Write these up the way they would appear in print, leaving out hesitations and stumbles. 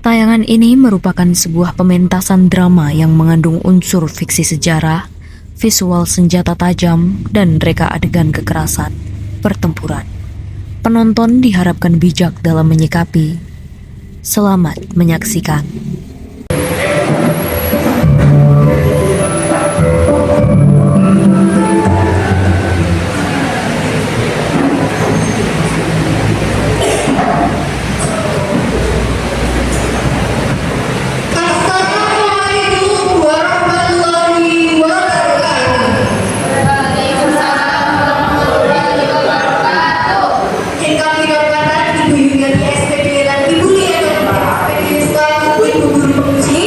Tayangan ini merupakan sebuah pementasan drama yang mengandung unsur fiksi sejarah, visual senjata tajam, dan reka adegan kekerasan, pertempuran. Penonton diharapkan bijak dalam menyikapi. Selamat menyaksikan. Assalamualaikum warahmatullahi wabarakatuh. Yang kami hormati Ibu Yuniati SPP dan Ibu Lia Dr. PDSK Ibu Guru Penguji,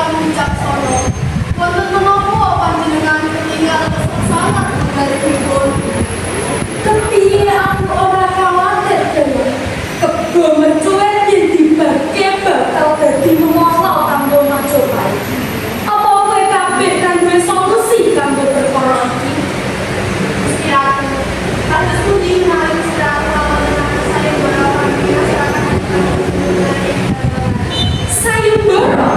ingkang wicaksana. Wonten menapa panjenengan ketinggal sangat menggalihipun? Kepiye aku ora khawatir dewe. Kebo mencuit yen dibagi bakal dadi memosok kanggo Majapahit. Apa kowe kabeh kan duwe solusi kanggo perkara iki? Gusti Ratu, kados pundi menawi Gusti Ratu lawan saya berapa masyarakat Sayembara.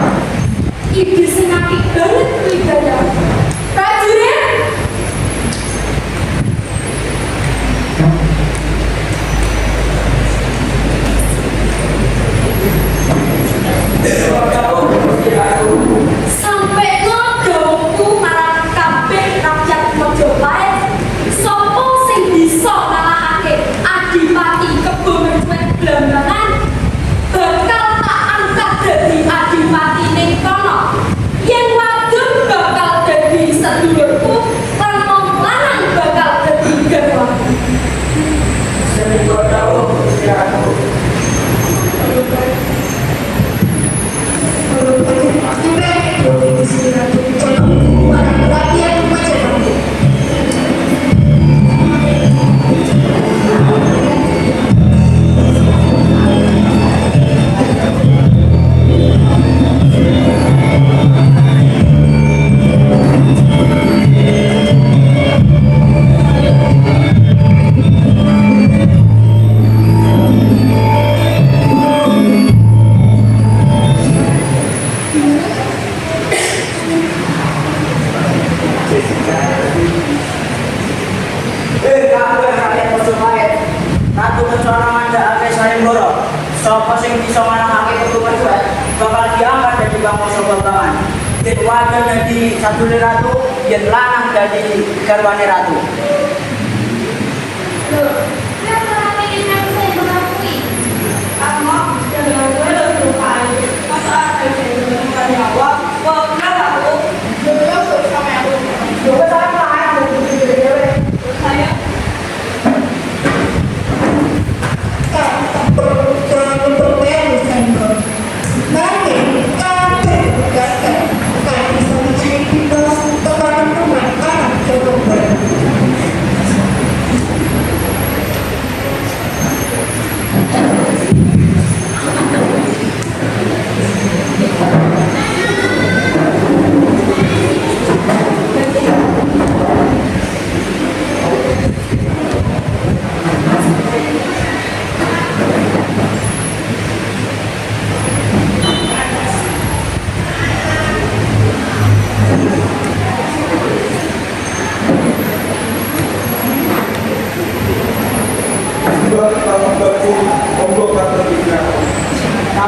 Ide sing apik banget kuwi dadak. Prajurit, sampai ngedongku marang kabeh rakyat Majapahit. Sopo sing bisa ngalahake Adipati Kebo Mencuit Blambangan bakal tak angkat dadi Adipati ning kono. Yen wadon bakal dadi sedulurku, lan wong lanang bakal dadi garwaku. Gusti Ratu marang rakyat Majapahit. Ratu Kencana ngandhakake sayembara. Sapa sing bisa manahake Kebo Mencuit bakal diangkat dadi bangsa Blambangan. Yen wadon dadi sadulure ratu, yen lanang dadi garwane ratu. Loh, kenapa kami ingin saya mengakui? Karena dengan gue lebih berupaya. Masa ada yang menggunakan nyawa? Wah, kenapa aku? Beliau bersama aku. Gue sama aku, saya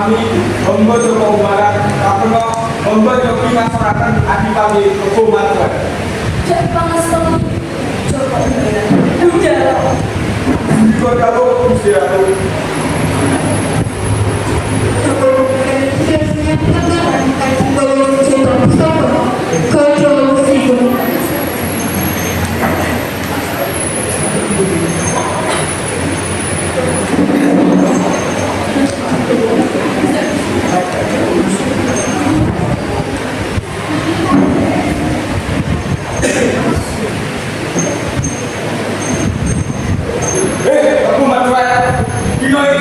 kami hamba Joko Barat Kapeno hamba Jogi masyarakat Adipati Kebo Mencuit. jadi pangestu Joko Udah. Jika kalau Gusti Ratu Kebo Mencuit dino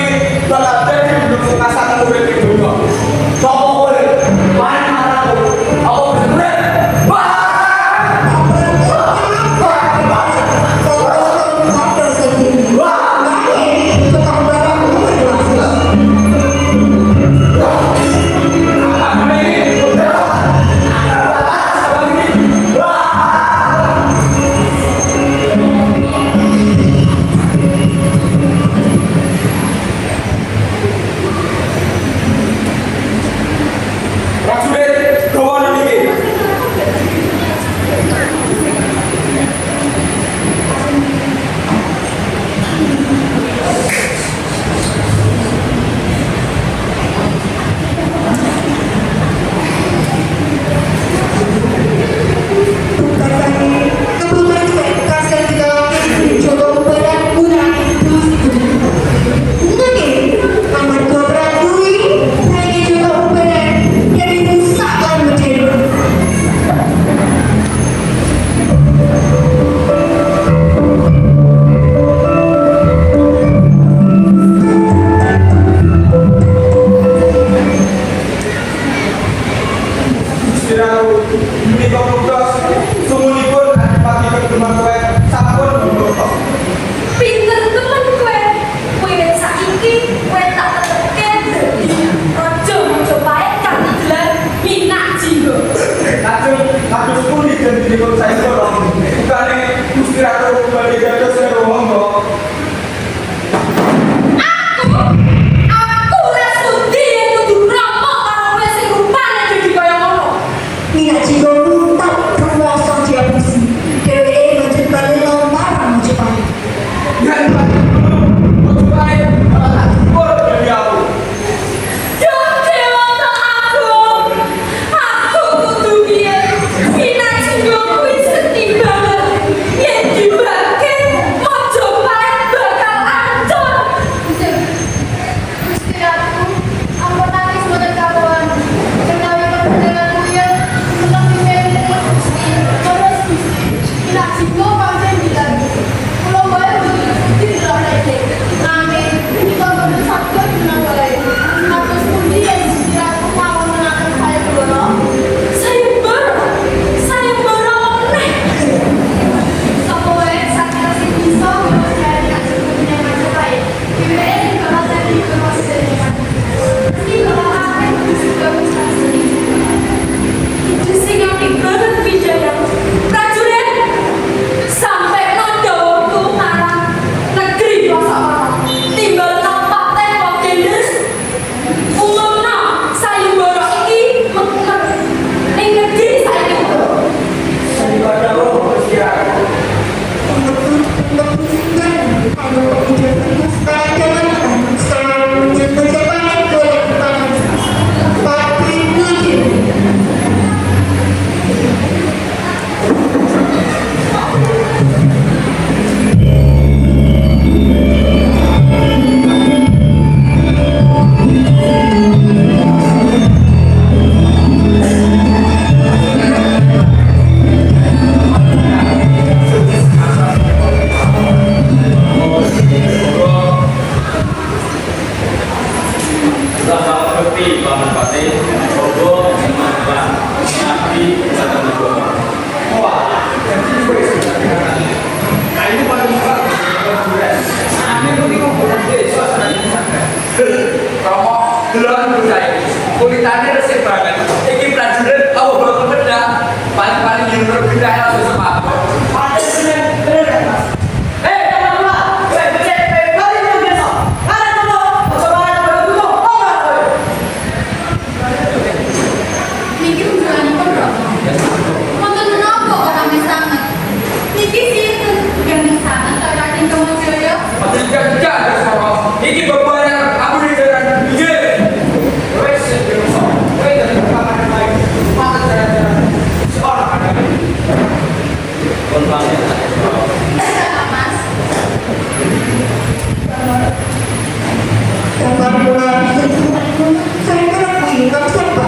Putri Pamanpati, Bobo, Semangat, Nabi, Satan Negara. Wah, jadi gue sudah nah ini paling berat. Ini mungkin ngomong desa sebenarnya santai. Romo, gelar budaya, kulitannya resik banget. Ini prajurit, tahu bakal beda. Paling-paling yang berbeda harus sepatu. Ada sini, bener kan mas? Niki hubungan pondok. Wonten menapa orang sangat? Niki sinten gandeng sangat tak yakin Kamajaya? Tidak, ini beberapa aku di jalan. Iya. Wes, wes dari kamar lain. Mana jalan-jalan? Seorang ada. Konfirmasi. Tidak, Mas. Saya kan mengingat siapa?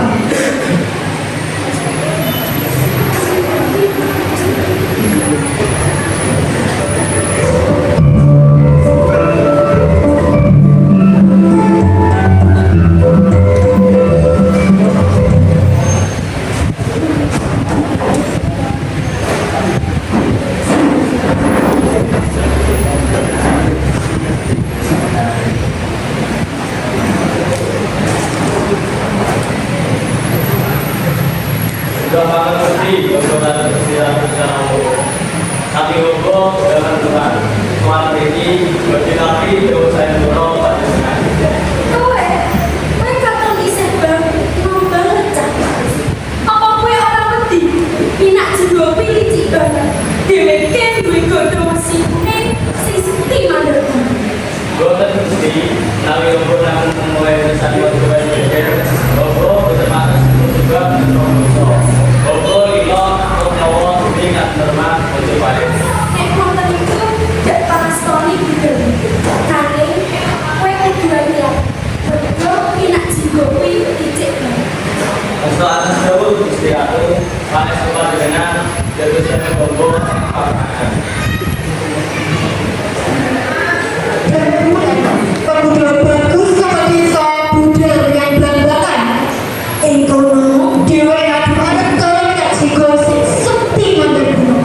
Sudah makan putri, Bobo dan Istirahat secara umum. Tapi Bobo dengan Tuhan, malam ini berdilapi jauh saya murau pada senang. Kowe, kowe katon isih bang, banget cah. Apa kowe ora wedi? Pinak jero pilicik banget. Dheweke duwe godho mesine sing sekti mandek. Boten Gusti, nabi Bobo namun memulai bersani waktu berpikir. Bobo berterima juga berdoa. Bobo lilo Nyawa ingat terma untuk balik. Nek wonten iku dak pastoni bidel. Kane kowe kudu ya. Mergo pinak jero kuwi dicik banget. Untuk atas jauh Gusti aku, paling sempat dengan jatuh saya Bobo. Pemuda bagus seperti budal yang berantakan. Ekonomi dewa yang ada kalau tidak sigosip seperti menderita.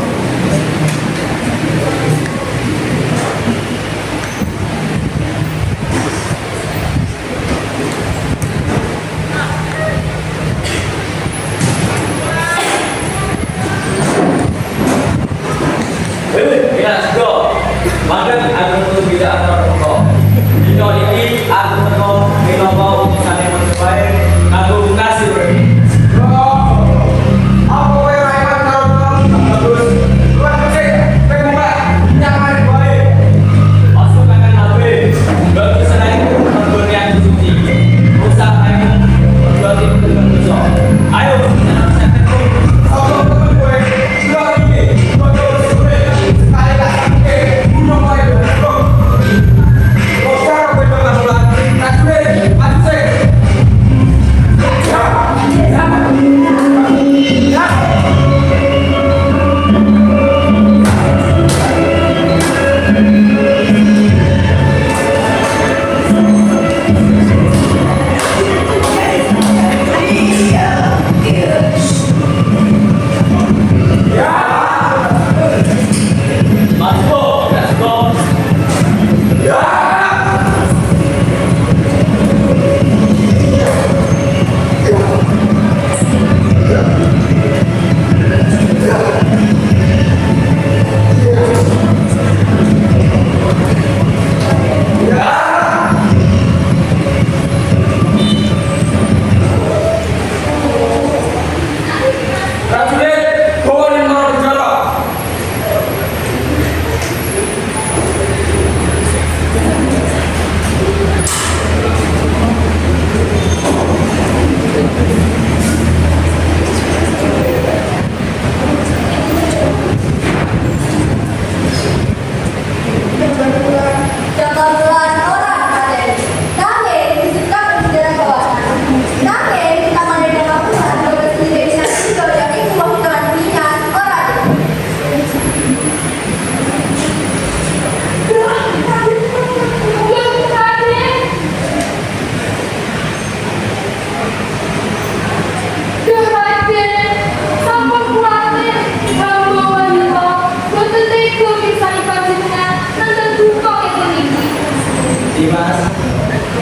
Ya, go. Makan aku tuh tidak akan rokok. Dino ini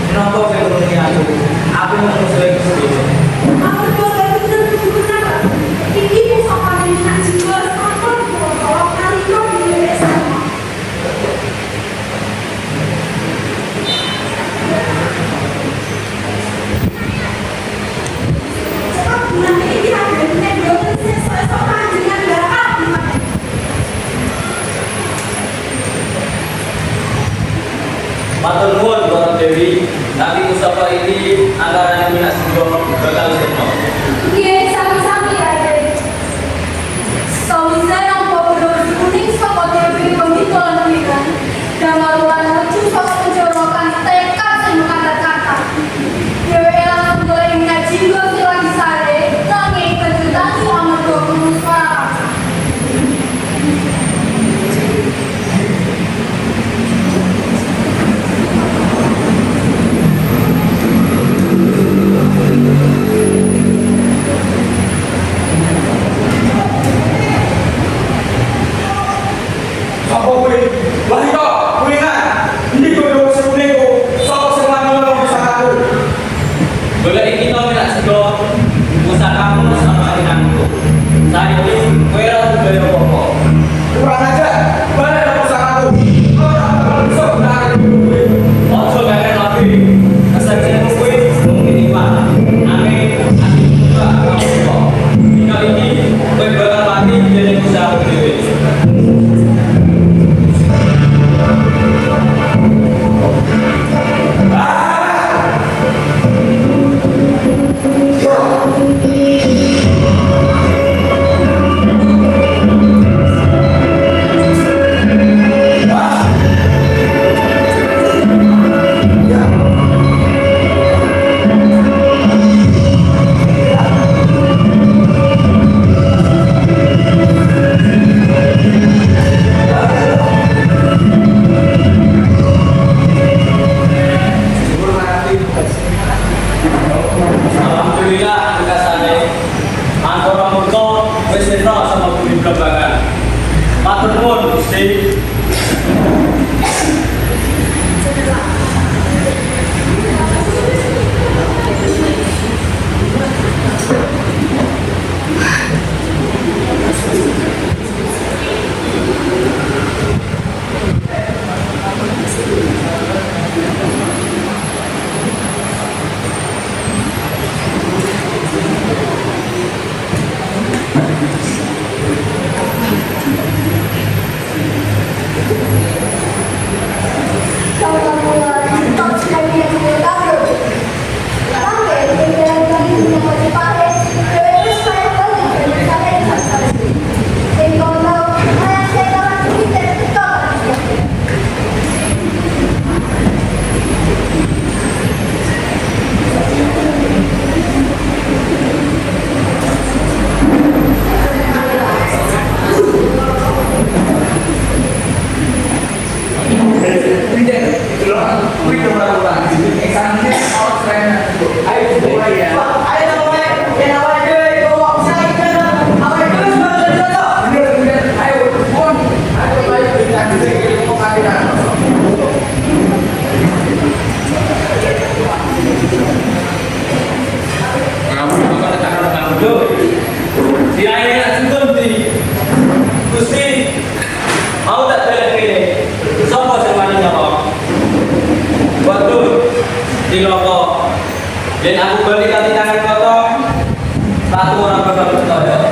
Kenapa saya berani aku? Aku yang musuh Gusti. Aku juga bener bener. Ini musapan ini nak jiwa sama kalau kali itu dia sama. Cepat nanti ini ada yang belum selesai sama dengan darah. Matur nuwun Bapak Dewi, tapi Mustafa ini anggaran minat sego bakal seno. Dia sami-sami ada. Soalnya yang beberapa kuning sama dia begitu lanjutan. Dan marulan lucu sama penjorokan tekad yang kata-kata. Dia elang boleh ngaji gue sila di sare, tangi kejutan sama 20 suara. Sapa kuwi? Lah iki kok kulingan. Iki kudu sepune ku. Sapa sing wani ngono bisa aku? Boleh iki to minat sego. Pusakamu sama inangku. Saiki kowe ora duwe apa-apa. Kurang aja. Balik nang pusakaku. Ora bakal iso gunakan kuwi. Ojo gawe lagi. Kesaksianmu kowe mung iki Pak. Nanging aku juga apa-apa. Dina iki kowe bakal mati jadi usaha dhewe. Alhamdulillah bekasane antara murka wis sena sama bumi blembangan. Matur nuwun Gusti. Dan aku balik kaki tangan potong, satu orang bakal bertoyo.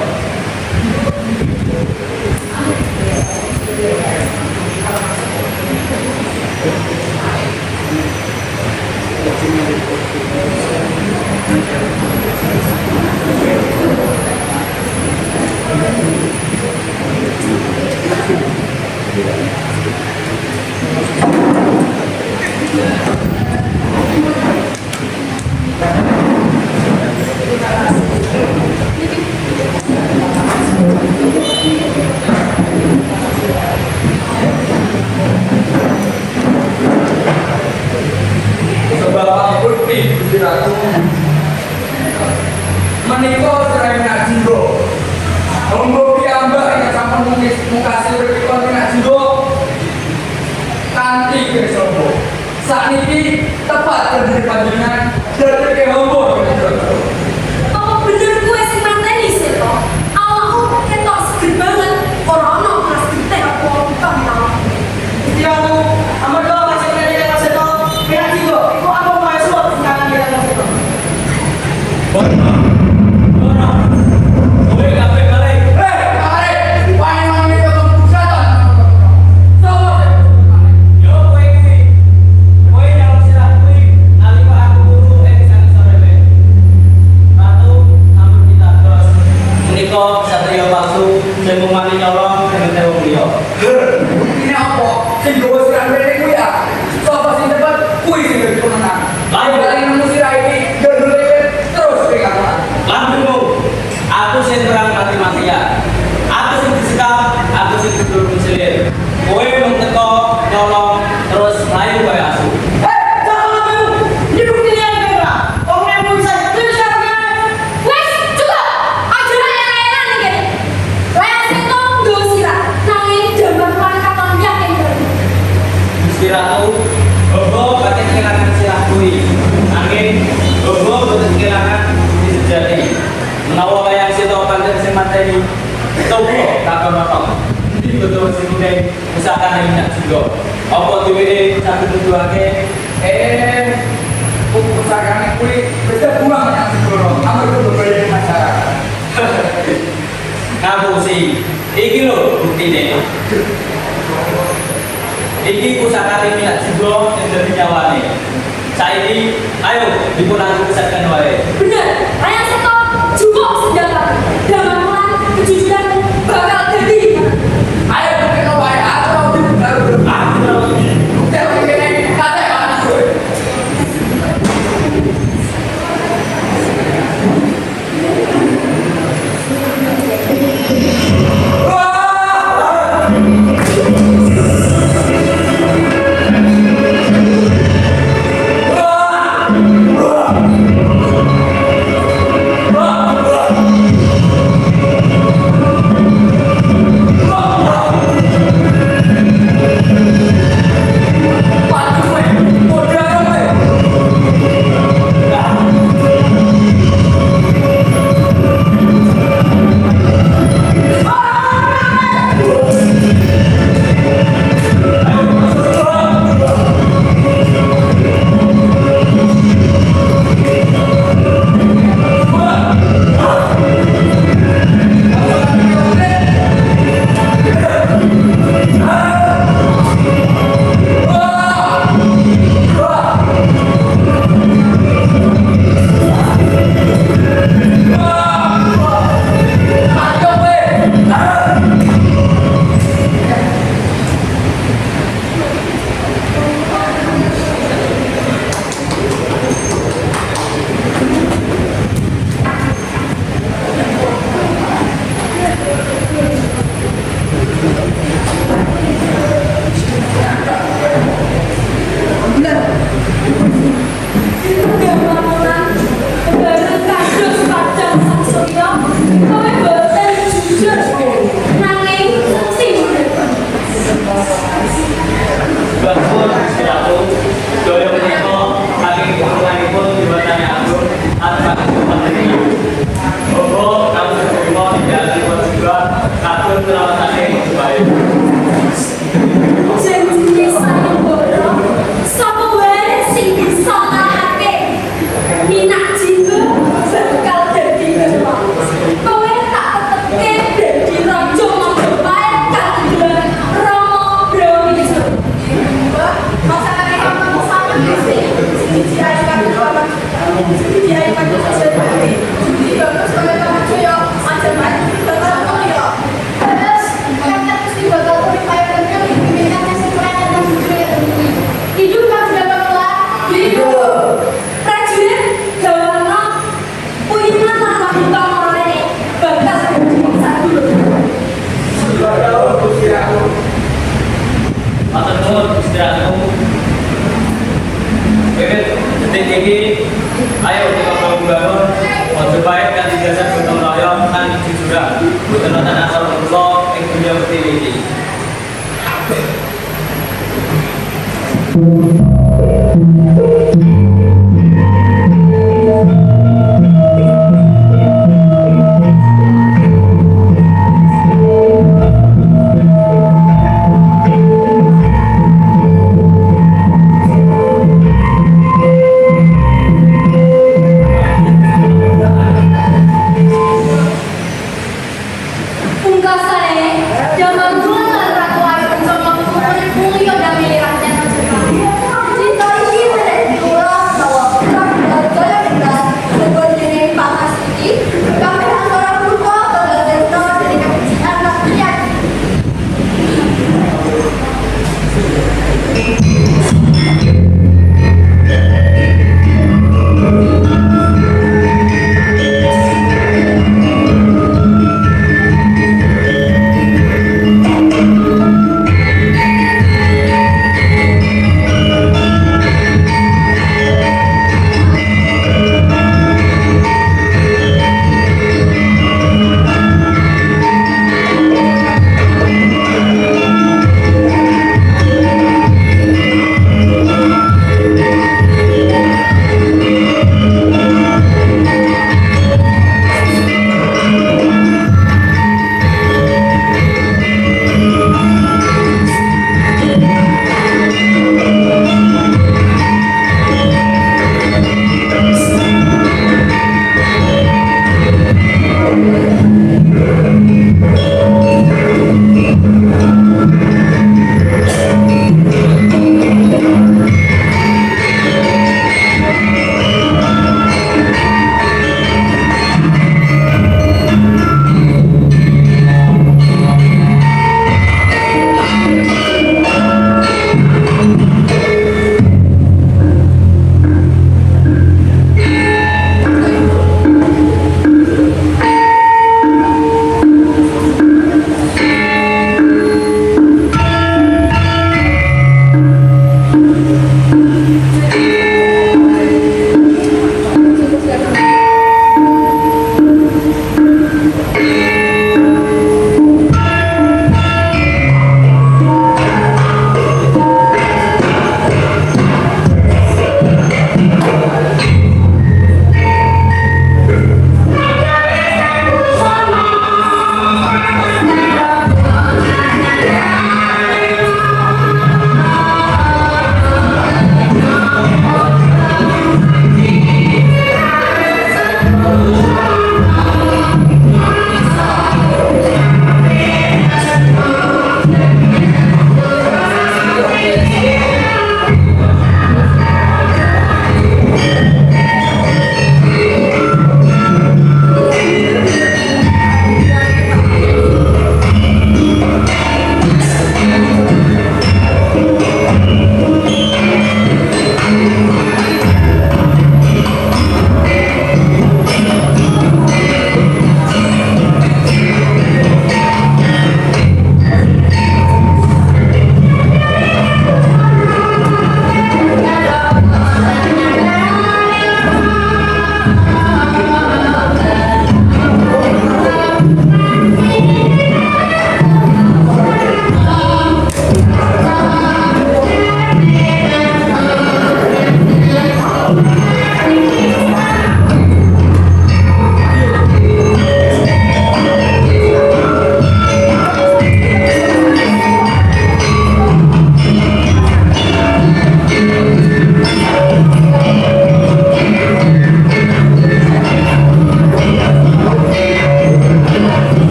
Kowe kabeh balik. Yo kowe iki. Kowe nyawa sirah kuwi nalika aku turu ing sana sore. Ratu sampun kita terus. Menika satria palsu sing mumani nyolong dengan wong liya. Ini apa? Sing gowo sirah rene kuwi ya. Sapa sing dapat kuwi sing dadi pemenang. Lain. Balik nemu sirah iki gendule terus pegangan. Lambungmu, aku sing terang mati-matian. Aku sing disekap, aku sing tidur mencelir. Kowe mung teko nyolong terus mlayu kowe asu. Wes, cukup. Aja enak-enak iki. Wes sing tunggu sirah. Nanging jaman paling katon yakin bareng. Gusti Ratu, bobo batin kelangan sirah kuwi. Angin, bobo boten kelangan bukti sejati. Menawa wayang sita pancen sing mateni. Coba tak matok. Iki betul sing ngene usahakan minyak juga. Apa duwite saged nuduhake Pusakane kuwi wis buang yang segoro. Amarga beberapa masyarakat. ngapusi. Iki lho buktine. Iki pusakane minyak juga yang dadi nyawane. Saiki ayo dipulang pusatkan wae. Bener, Rayang Seto cukup senjata. Jangan mulan kejujuran bakal jadi. Ayo kita wae atau baru. Kita begini kata anak gue. Bangun Gusti Ratu, daya menika saking kepulanganipun diwatane agung tanpa kesulitan lagi. Bobo kamu terima tidak juga atur perawatane baik. Janji sayang boro, sapa wae sing bisa nahake. Minak jiwa bakal dadi dewa. Kowe tak tetepke dadi raja Majapahit katimbang Rama Brawijaya. Masakan kamu sama sih. Siji ae kan bapak. Siji ae kan jadi. Jadi bagus kalau kamu cuyo macam-macam. Bakal kok yo. Terus kan mesti bakal purifier kan pimpinan nasi kurang dan juga hidup kan sudah keluar. Hidup. Prajurit gawana puyinan tanpa hutang orane bakal dadi satu. Matur nuwun Gusti Ratu. Wiwit detik iki ayo kita bangun Majapahit kan dijajah gotong royong kan jujurah. Boten wonten asal kula ing dunya pertiwi iki. terus